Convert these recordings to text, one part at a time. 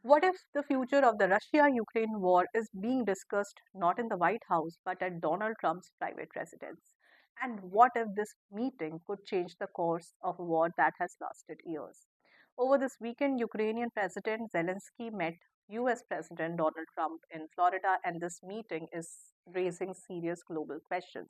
What if the future of the Russia Ukraine war is being discussed not in the White House but at Donald Trump's private residence? And what if this meeting could change the course of a war that has lasted years? Over this weekend, Ukrainian President Zelensky met US President Donald Trump in Florida, and this meeting is raising serious global questions.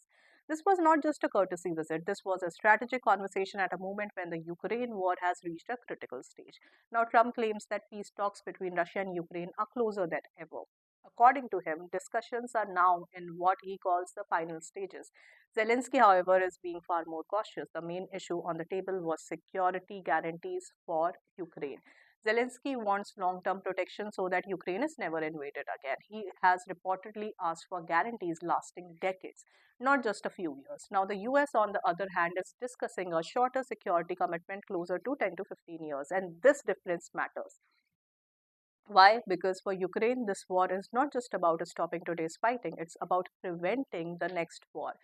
This was not just a courtesy visit, this was a strategic conversation at a moment when the Ukraine war has reached a critical stage. Now, Trump claims that peace talks between Russia and Ukraine are closer than ever. According to him, discussions are now in what he calls the final stages. Zelensky, however, is being far more cautious. The main issue on the table was security guarantees for Ukraine. Zelensky wants long term protection so that Ukraine is never invaded again. He has reportedly asked for guarantees lasting decades, not just a few years. Now, the US, on the other hand, is discussing a shorter security commitment closer to 10 to 15 years, and this difference matters. Why? Because for Ukraine, this war is not just about stopping today's fighting, it's about preventing the next war.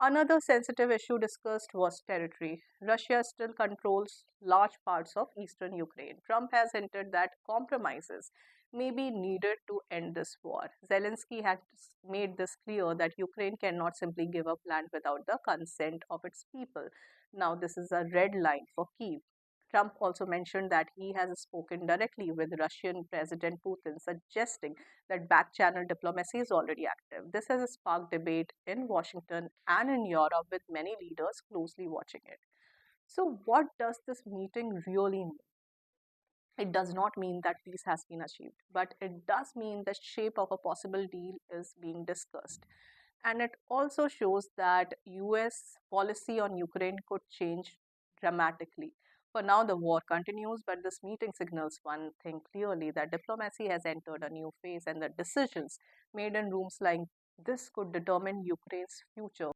Another sensitive issue discussed was territory. Russia still controls large parts of eastern Ukraine. Trump has hinted that compromises may be needed to end this war. Zelensky has made this clear that Ukraine cannot simply give up land without the consent of its people. Now, this is a red line for Kyiv. Trump also mentioned that he has spoken directly with Russian President Putin, suggesting that back channel diplomacy is already active. This has sparked debate in Washington and in Europe, with many leaders closely watching it. So, what does this meeting really mean? It does not mean that peace has been achieved, but it does mean the shape of a possible deal is being discussed. And it also shows that US policy on Ukraine could change dramatically. For now, the war continues, but this meeting signals one thing clearly, that diplomacy has entered a new phase, and the decisions made in rooms like this could determine Ukraine's future